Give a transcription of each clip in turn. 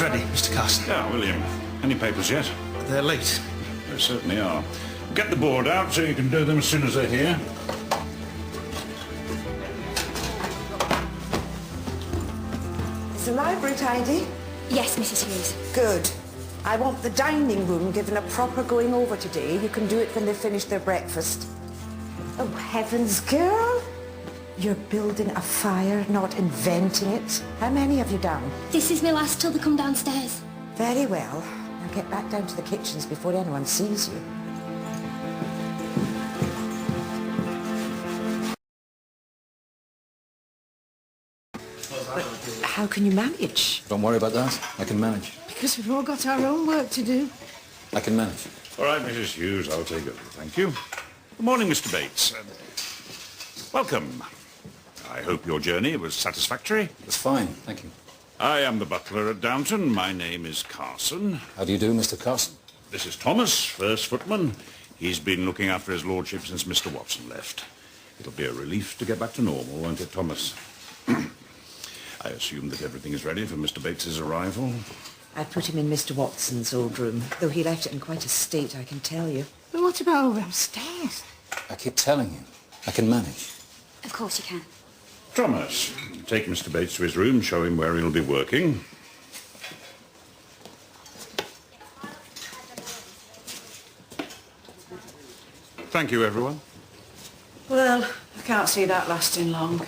ready, Mr. Carson. Yeah, William. Any papers yet? They're late. They certainly are. Get the board out so you can do them as soon as they're here. Is the library tidy? Yes, Mrs. Hughes. Good. I want the dining room given a proper going over today. You can do it when they've finished their breakfast. Oh, heavens, girl! You're building a fire, not inventing it. How many have you done? This is my last till they come downstairs. Very well. Now get back down to the kitchens before anyone sees you. But how can you manage? Don't worry about that. I can manage. Because we've all got our own work to do. I can manage. All right, Mrs. Hughes, I'll take over. Thank you. Good morning, Mr. Bates. Welcome. I hope your journey was satisfactory. It's fine, thank you. I am the butler at Downton. My name is Carson. How do you do, Mr. Carson? This is Thomas, first footman. He's been looking after his lordship since Mr. Watson left. It'll be a relief to get back to normal, won't it, Thomas? I assume that everything is ready for Mr. Bates's arrival. I put him in Mr. Watson's old room, though he left it in quite a state, I can tell you. But what about over upstairs? I keep telling you, I can manage. Of course you can. Thomas, take Mr. Bates to his room, show him where he'll be working. Thank you, everyone. Well, I can't see that lasting long.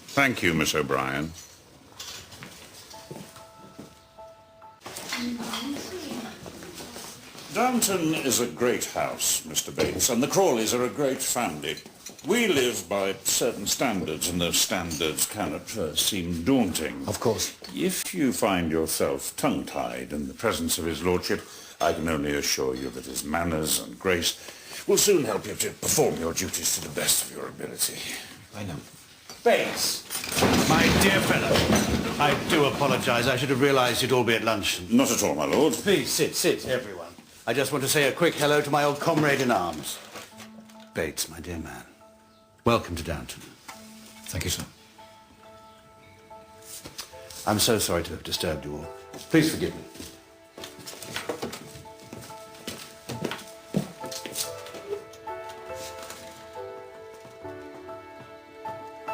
Thank you, Miss O'Brien. Downton is a great house, Mr. Bates, and the Crawleys are a great family. We live by certain standards, and those standards can at first seem daunting. Of course. If you find yourself tongue-tied in the presence of his lordship, I can only assure you that his manners and grace will soon help you to perform your duties to the best of your ability. I know. Bates, my dear fellow, I do apologise. I should have realised you'd all be at lunch. Not at all, my lord. Please, sit, everyone. I just want to say a quick hello to my old comrade in arms. Bates, my dear man, welcome to Downton. Thank you, sir. I'm so sorry to have disturbed you all. Please forgive me.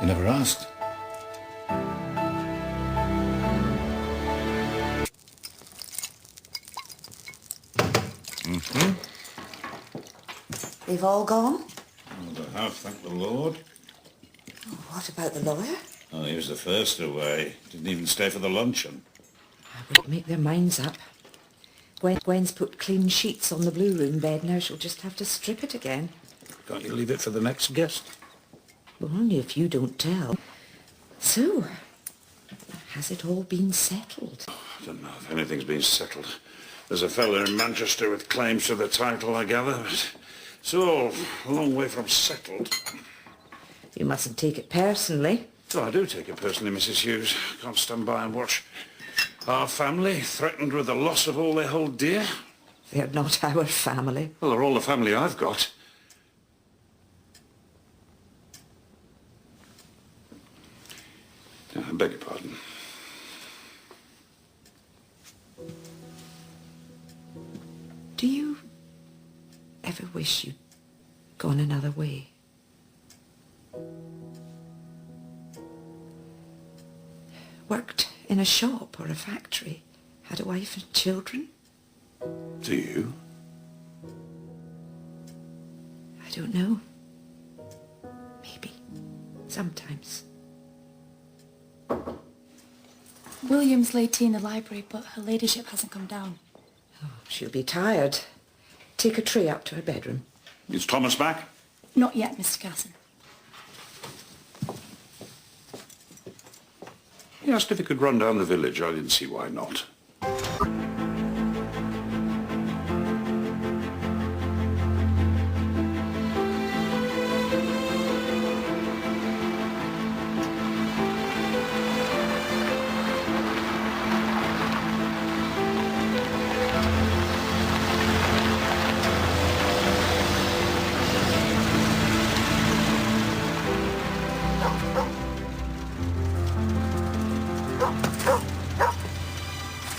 You never asked. They've all gone? Oh, they have, thank the Lord. Oh, what about the lawyer? Oh, he was the first away. Didn't even stay for the luncheon. I wouldn't make their minds up. Gwen's put clean sheets on the blue room bed. Now she'll just have to strip it again. Can't you leave it for the next guest? Well, only if you don't tell. So, has it all been settled? I don't know if anything's been settled. There's a fellow in Manchester with claims to the title, I gather, but it's all a long way from settled. You mustn't take it personally. Oh, I do take it personally, Mrs. Hughes. Can't stand by and watch our family threatened with the loss of all they hold dear. They're not our family. Well, they're all the family I've got. I beg your pardon. Do you ever wish you'd gone another way? Worked in a shop or a factory? Had a wife and children? Do you? I don't know. Maybe. Sometimes. William's laid tea in the library, but her ladyship hasn't come down. Oh, she'll be tired. Take a tray up to her bedroom. Is Thomas back? Not yet, Mr. Carson. He asked if he could run down the village. I didn't see why not.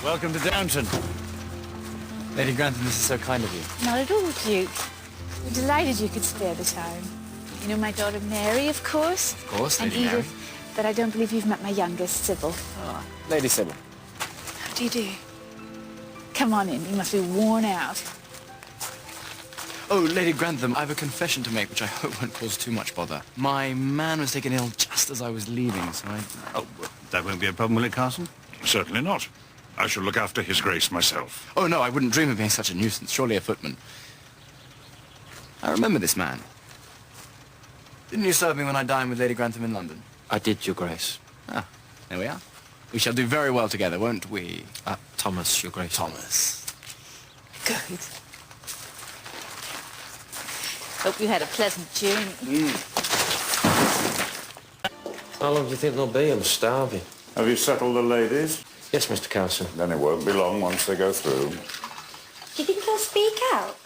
Welcome to Downton. Lady Grantham, this is so kind of you. Not at all, Duke. We're delighted you could spare the time. You know my daughter Mary, of course? Of course, and Lady Mary. Edith, but I don't believe you've met my youngest, Sybil. Ah, Lady Sybil. How do you do? Come on in, you must be worn out. Oh, Lady Grantham, I have a confession to make which I hope won't cause too much bother. My man was taken ill just as I was leaving, so I... Oh, well, that won't be a problem, will it, Carson? Certainly not. I shall look after his grace myself. Oh, no, I wouldn't dream of being such a nuisance. Surely a footman. I remember this man. Didn't you serve me when I dined with Lady Grantham in London? I did, Your Grace. Ah, there we are. We shall do very well together, won't we? Thomas, Your Grace. Thomas. Good. Hope you had a pleasant journey. How long do you think they'll be? I'm starving. Have you settled the ladies? Yes, Mr. Carson. Then it won't be long once they go through. Do you think they'll speak out?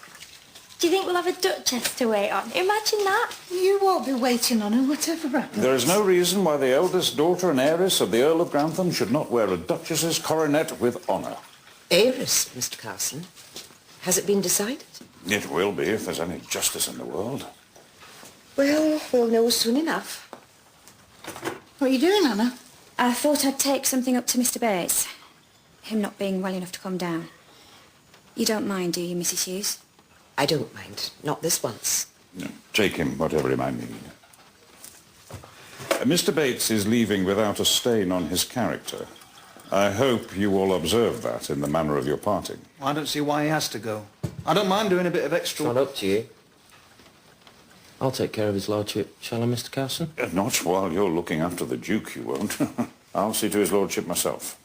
Do you think we'll have a duchess to wait on? Imagine that. You won't be waiting on her, whatever happens. There is no reason why the eldest daughter and heiress of the Earl of Grantham should not wear a duchess's coronet with honour. Heiress, Mr. Carson. Has it been decided? It will be if there's any justice in the world. Well, we'll know soon enough. What are you doing, Anna? I thought I'd take something up to Mr. Bates. Him not being well enough to come down. You don't mind, do you, Mrs. Hughes? I don't mind. Not this once. No, take him, whatever he might need. Mr. Bates is leaving without a stain on his character. I hope you all observe that in the manner of your parting. I don't see why he has to go. I don't mind doing a bit of It's extra... not up to you. I'll take care of his lordship, shall I, Mr. Carson? Not while you're looking after the Duke, you won't. I'll see to his lordship myself.